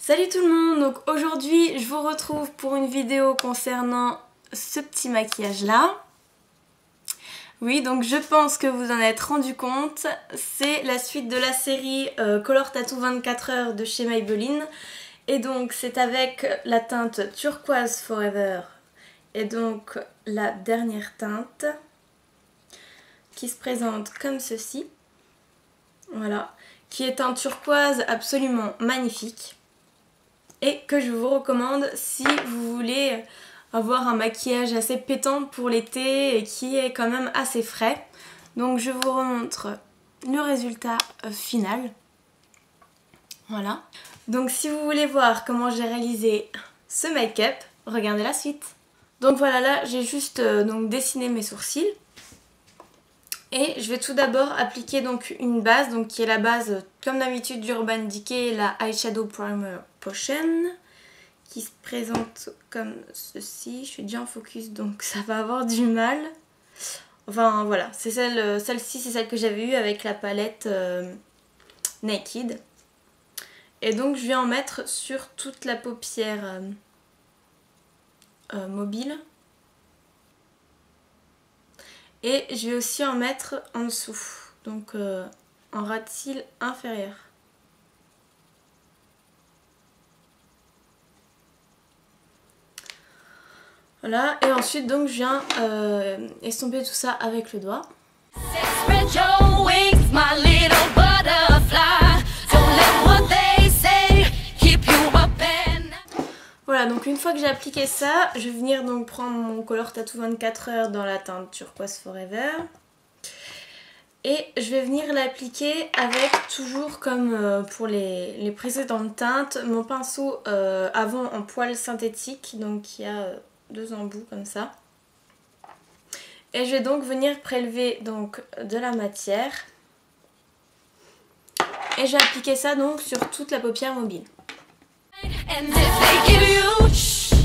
Salut tout le monde, donc aujourd'hui je vous retrouve pour une vidéo concernant ce petit maquillage là. Oui, donc je pense que vous en êtes rendu compte, c'est la suite de la série Color Tattoo 24 heures de chez Maybelline. Et donc c'est avec la teinte Turquoise Forever et donc la dernière teinte qui se présente comme ceci. Voilà, qui est un turquoise absolument magnifique. Et que je vous recommande si vous voulez avoir un maquillage assez pétant pour l'été et qui est quand même assez frais. Donc je vous remontre le résultat final. Voilà. Donc si vous voulez voir comment j'ai réalisé ce make-up, regardez la suite. Donc voilà, là j'ai juste dessiné mes sourcils. Et je vais tout d'abord appliquer donc une base, donc qui est la base comme d'habitude d'Urban Decay, la Eyeshadow Primer Potion, qui se présente comme ceci. Je suis déjà en focus donc ça va avoir du mal. Enfin voilà, c'est celle-ci c'est celle que j'avais eue avec la palette Naked. Et donc je vais en mettre sur toute la paupière mobile. Et je vais aussi en mettre en dessous, donc en ras de cils inférieur. Voilà, et ensuite donc je viens estomper tout ça avec le doigt. Voilà, donc une fois que j'ai appliqué ça, je vais venir donc prendre mon Color Tattoo 24 heures dans la teinte Turquoise Forever. Et je vais venir l'appliquer avec, toujours comme pour les précédentes teintes, mon pinceau avant en poil synthétique, donc qui a deux embouts comme ça. Et je vais donc venir prélever donc de la matière. Et je vais appliquer ça donc sur toute la paupière mobile. And if they give you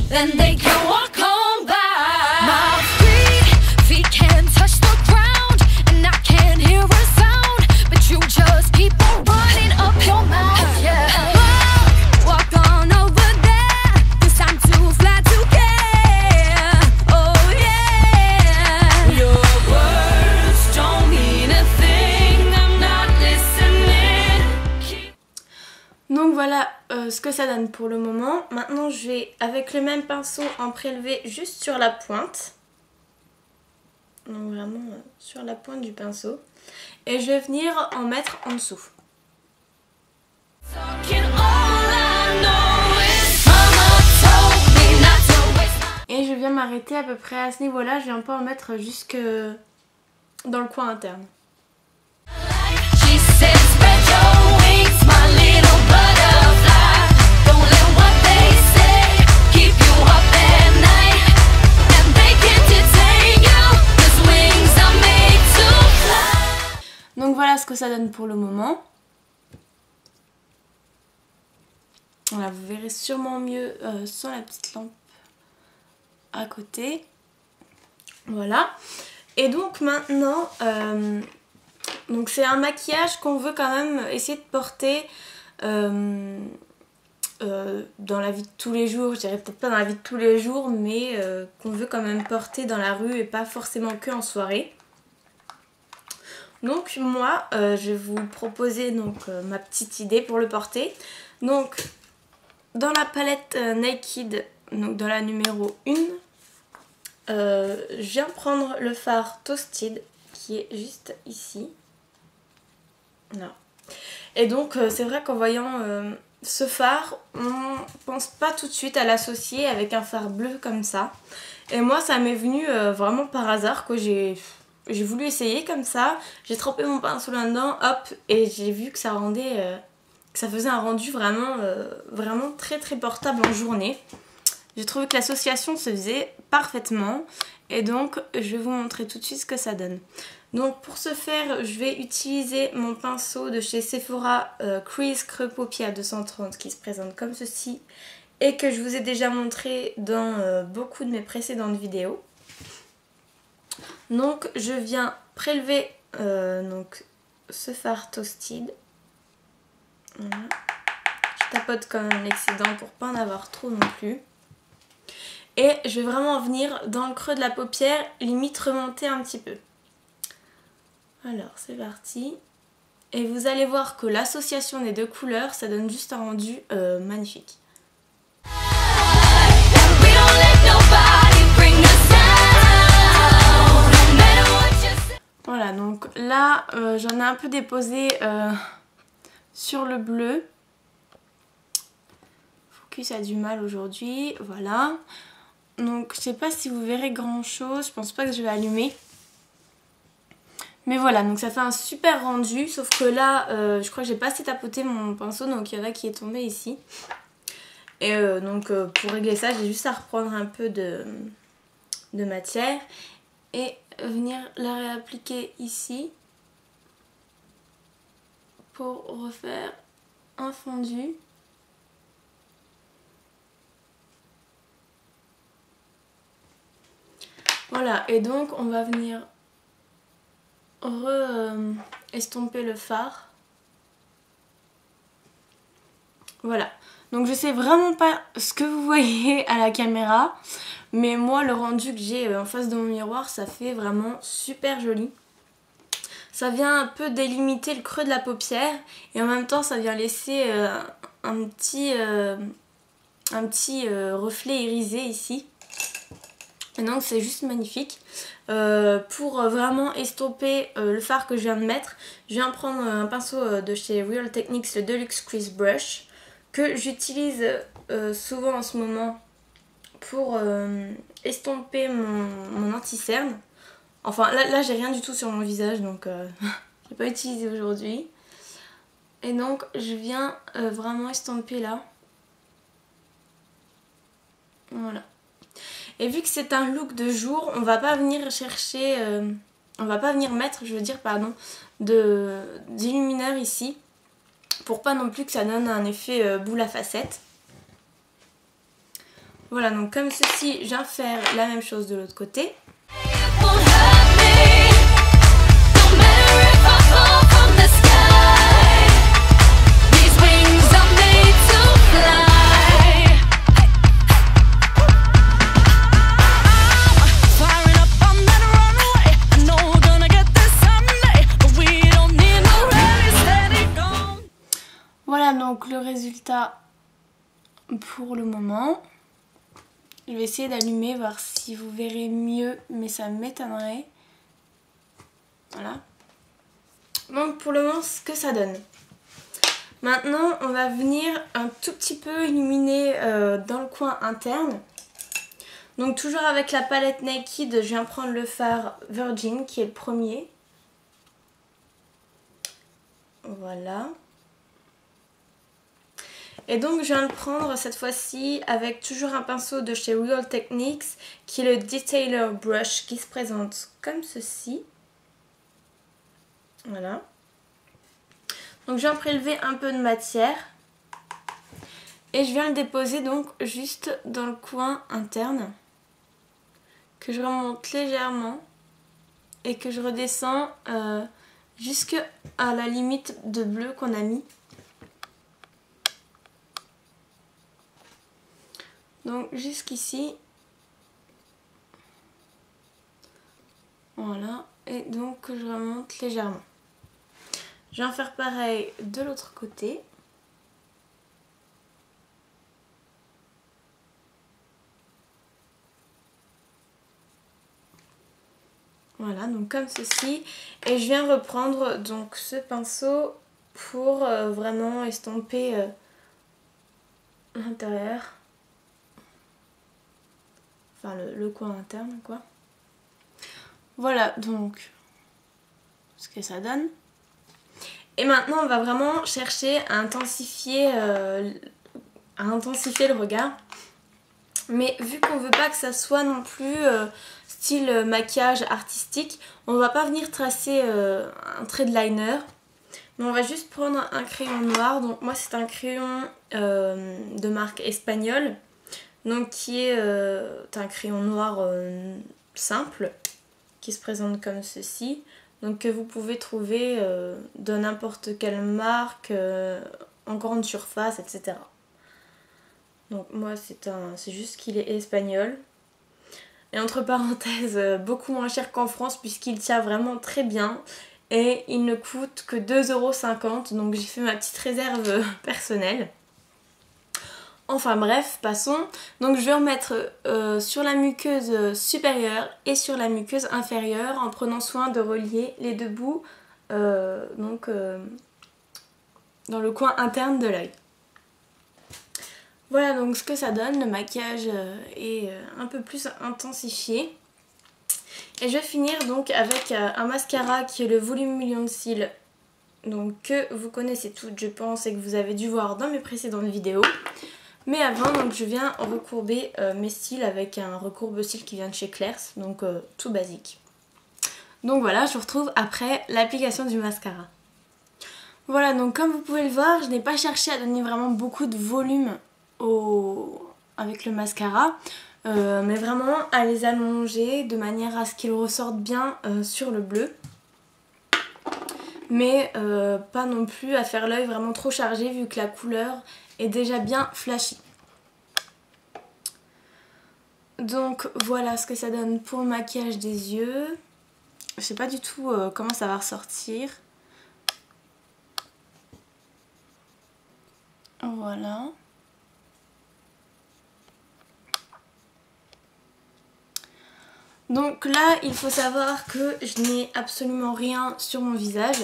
then they can walk on by. My feet can't touch the ground and I can't hear a sound, but you just keep on running up your mouth. Yeah. Walk on over there, 'cause I'm too flat to care. Oh yeah. Your words don't mean a thing, I'm not listening. Donc voilà ce que ça donne pour le moment. Maintenant je vais avec le même pinceau en prélever juste sur la pointe. Donc vraiment sur la pointe du pinceau. Et je vais venir en mettre en dessous. Et je viens m'arrêter à peu près à ce niveau là. Je viens pas en mettre jusque dans le coin interne. Donc voilà ce que ça donne pour le moment. Voilà, vous verrez sûrement mieux sans la petite lampe à côté. Voilà. Et donc maintenant, donc c'est un maquillage qu'on veut quand même essayer de porter dans la vie de tous les jours. Je dirais peut-être pas dans la vie de tous les jours, mais qu'on veut quand même porter dans la rue et pas forcément que en soirée. Donc moi je vais vous proposer ma petite idée pour le porter. Donc dans la palette Naked, donc dans la numéro 1, je viens prendre le fard Toasted qui est juste ici. Là. Et donc c'est vrai qu'en voyant ce fard, on pense pas tout de suite à l'associer avec un fard bleu comme ça. Et moi ça m'est venu vraiment par hasard que j'ai voulu essayer comme ça, j'ai trempé mon pinceau là-dedans, hop, et j'ai vu que ça rendait, que ça faisait un rendu vraiment, vraiment très très portable en journée. J'ai trouvé que l'association se faisait parfaitement et donc je vais vous montrer tout de suite ce que ça donne. Donc pour ce faire, je vais utiliser mon pinceau de chez Sephora Crease Creux Paupières 230 qui se présente comme ceci et que je vous ai déjà montré dans beaucoup de mes précédentes vidéos. Donc je viens prélever ce fard Toasted. Voilà. tapote quand même l'excédent pour pas en avoir trop non plus. Et je vais vraiment venir dans le creux de la paupière, limite remonter un petit peu. Alors c'est parti. Et vous allez voir que l'association des deux couleurs, ça donne juste un rendu magnifique. Voilà, donc là j'en ai un peu déposé sur le bleu. Focus a du mal aujourd'hui, voilà. Donc je sais pas si vous verrez grand chose, je pense pas que je vais allumer. Mais voilà, donc ça fait un super rendu, sauf que là je crois que j'ai pas assez tapoté mon pinceau, donc il y en a qui est tombé ici. Et donc pour régler ça, j'ai juste à reprendre un peu de matière et venir la réappliquer ici pour refaire un fondu. Voilà, et donc on va venir estomper le fard. Voilà, donc je sais vraiment pas ce que vous voyez à la caméra, mais moi le rendu que j'ai en face de mon miroir, ça fait vraiment super joli. Ça vient un peu délimiter le creux de la paupière et en même temps ça vient laisser un petit reflet irisé ici. Et donc c'est juste magnifique. Pour vraiment estomper le fard que je viens de mettre, je viens prendre un pinceau de chez Real Techniques, le Deluxe Crease Brush, que j'utilise souvent en ce moment pour estomper mon anti-cerne. Enfin là j'ai rien du tout sur mon visage, donc je l'ai pas utilisé aujourd'hui. Et donc je viens vraiment estomper là. Voilà. Et vu que c'est un look de jour, on va pas venir chercher, on va pas venir mettre, je veux dire, pardon, d'illumineur ici. Pour pas non plus que ça donne un effet boule à facettes. Voilà, donc comme ceci, je viens faire la même chose de l'autre côté. Voilà donc le résultat pour le moment. Je vais essayer d'allumer, voir si vous verrez mieux, mais ça m'étonnerait. Voilà. Donc pour le moment, ce que ça donne. Maintenant, on va venir un tout petit peu illuminer dans le coin interne. Donc toujours avec la palette Naked, je viens prendre le fard Virgin qui est le premier. Voilà. Et donc je viens le prendre cette fois-ci avec toujours un pinceau de chez Real Techniques qui est le Detailer Brush qui se présente comme ceci. Voilà. Donc je viens prélever un peu de matière et je viens le déposer donc juste dans le coin interne que je remonte légèrement et que je redescends jusqu'à la limite de bleu qu'on a mis. Donc jusqu'ici. Voilà. Et donc je remonte légèrement. Je vais en faire pareil de l'autre côté. Voilà, donc comme ceci. Et je viens reprendre donc ce pinceau pour vraiment estomper l'intérieur. Enfin le coin interne quoi. Voilà donc ce que ça donne. Et maintenant on va vraiment chercher à intensifier le regard. Mais vu qu'on veut pas que ça soit non plus style maquillage artistique, on va pas venir tracer un trait de liner. Mais on va juste prendre un crayon noir. Donc moi c'est un crayon de marque espagnole. Donc qui est un crayon noir simple qui se présente comme ceci. Donc que vous pouvez trouver de n'importe quelle marque en grande surface, etc. Donc moi c'est juste qu'il est espagnol. Et entre parenthèses, beaucoup moins cher qu'en France puisqu'il tient vraiment très bien. Et il ne coûte que 2,50 €, donc j'ai fait ma petite réserve personnelle. Enfin bref, passons. Donc je vais en mettre sur la muqueuse supérieure et sur la muqueuse inférieure en prenant soin de relier les deux bouts dans le coin interne de l'œil. Voilà donc ce que ça donne, le maquillage est un peu plus intensifié. Et je vais finir donc avec un mascara qui est le Volume Million de Cils, donc que vous connaissez toutes je pense et que vous avez dû voir dans mes précédentes vidéos. Mais avant donc je viens recourber mes cils avec un recourbe-cils qui vient de chez Claire's, donc tout basique. Donc voilà, je vous retrouve après l'application du mascara. Voilà, donc comme vous pouvez le voir, je n'ai pas cherché à donner vraiment beaucoup de volume avec le mascara. Mais vraiment à les allonger de manière à ce qu'ils ressortent bien sur le bleu. Mais pas non plus à faire l'œil vraiment trop chargé vu que la couleur est déjà bien flashy. Donc voilà ce que ça donne pour le maquillage des yeux. Je sais pas du tout comment ça va ressortir. Voilà. Donc là, il faut savoir que je n'ai absolument rien sur mon visage.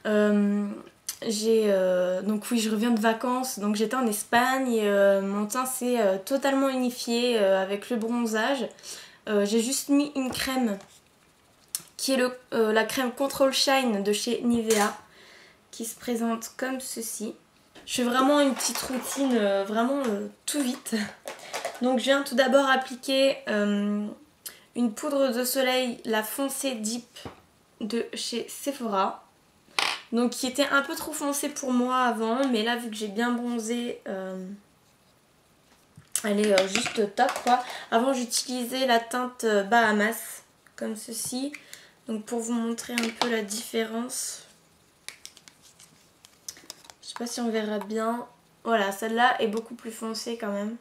Donc oui, je reviens de vacances, donc j'étais en Espagne et mon teint s'est totalement unifié avec le bronzage. J'ai juste mis une crème qui est la crème Control Shine de chez Nivea qui se présente comme ceci. Je fais vraiment une petite routine vraiment tout vite. Donc je viens tout d'abord appliquer une poudre de soleil, la Foncé Deep de chez Sephora. Donc qui était un peu trop foncée pour moi avant, mais là vu que j'ai bien bronzé, elle est juste top quoi. Avant j'utilisais la teinte Bahamas, comme ceci. Donc pour vous montrer un peu la différence. Je sais pas si on verra bien. Voilà, celle-là est beaucoup plus foncée quand même.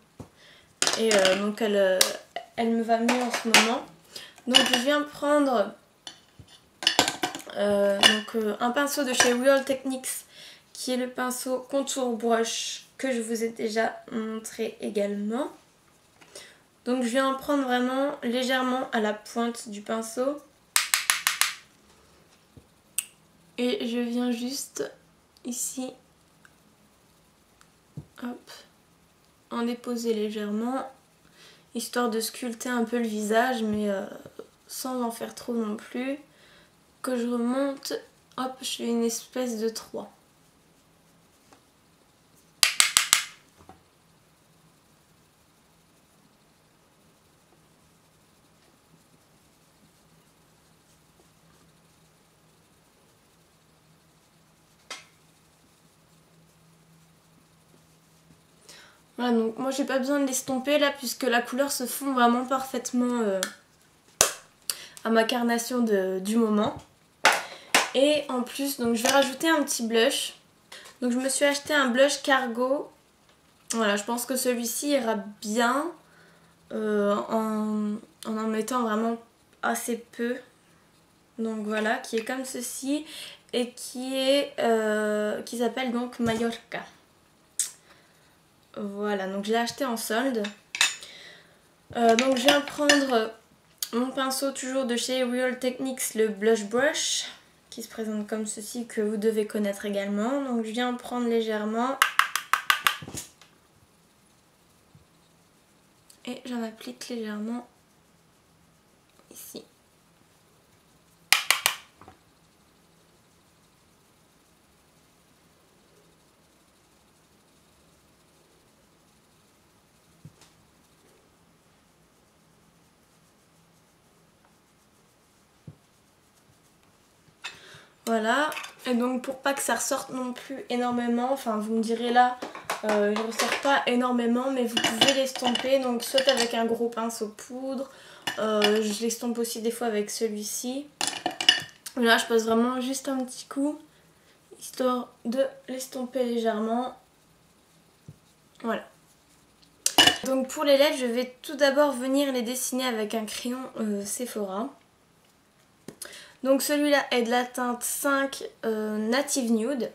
Et donc elle me va mieux en ce moment. Donc je viens prendre un pinceau de chez Real Techniques qui est le pinceau Contour Brush que je vous ai déjà montré également. Donc je viens en prendre vraiment légèrement à la pointe du pinceau. Et je viens juste ici, hop, en déposer légèrement, histoire de sculpter un peu le visage, mais sans en faire trop non plus. Que je remonte, hop, je fais une espèce de 3. Voilà, donc moi j'ai pas besoin de l'estomper là puisque la couleur se fond vraiment parfaitement à ma carnation du moment. Et en plus, donc je vais rajouter un petit blush. Donc je me suis acheté un blush Cargo. Voilà, je pense que celui-ci ira bien en mettant vraiment assez peu. Donc voilà, qui est comme ceci et qui s'appelle donc Mallorca. Voilà, donc je l'ai acheté en solde. Donc je viens prendre mon pinceau toujours de chez Real Techniques, le Blush Brush, qui se présente comme ceci, que vous devez connaître également. Donc je viens prendre légèrement et j'en applique légèrement ici. Voilà, et donc pour pas que ça ressorte non plus énormément, enfin vous me direz là, il ne ressort pas énormément, mais vous pouvez l'estomper, donc soit avec un gros pinceau poudre, je l'estompe aussi des fois avec celui-ci. Là je passe vraiment juste un petit coup, histoire de l'estomper légèrement, Voilà. Donc pour les lèvres, je vais tout d'abord venir les dessiner avec un crayon Sephora. Donc celui-là est de la teinte 5 Native Nude.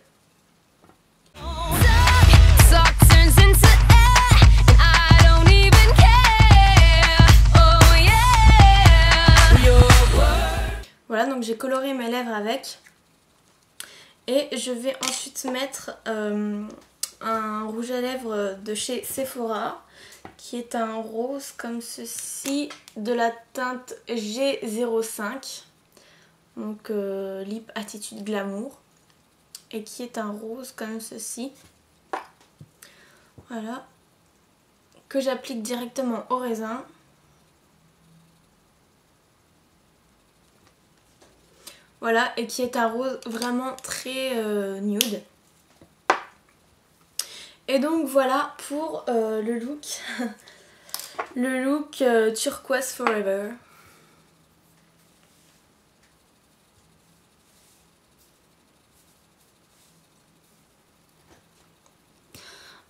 Voilà, donc j'ai coloré mes lèvres avec. Et je vais ensuite mettre un rouge à lèvres de chez Sephora, qui est un rose comme ceci, de la teinte G05. Donc Lip Attitude Glamour. Et qui est un rose comme ceci. Voilà. Que j'applique directement au raisin. Voilà, et qui est un rose vraiment très nude. Et donc voilà pour le look. Le look Turquoise Forever.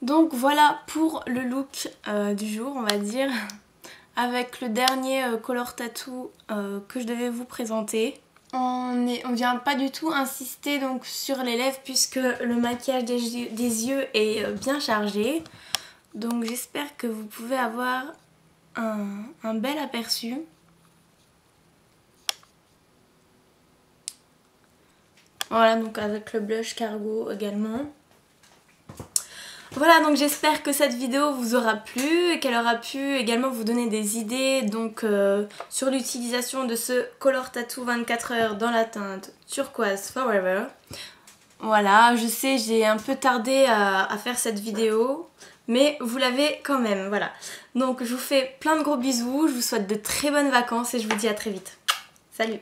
Donc voilà pour le look du jour, on va dire. Avec le dernier color tattoo que je devais vous présenter. On vient pas du tout insister donc sur les lèvres puisque le maquillage des yeux est bien chargé. Donc j'espère que vous pouvez avoir un bel aperçu. Voilà, donc avec le blush Cargo également. Voilà, donc j'espère que cette vidéo vous aura plu et qu'elle aura pu également vous donner des idées donc sur l'utilisation de ce Color Tattoo 24 heures dans la teinte Turquoise Forever. Voilà, je sais, j'ai un peu tardé à faire cette vidéo, mais vous l'avez quand même, voilà. Donc je vous fais plein de gros bisous, je vous souhaite de très bonnes vacances et je vous dis à très vite. Salut!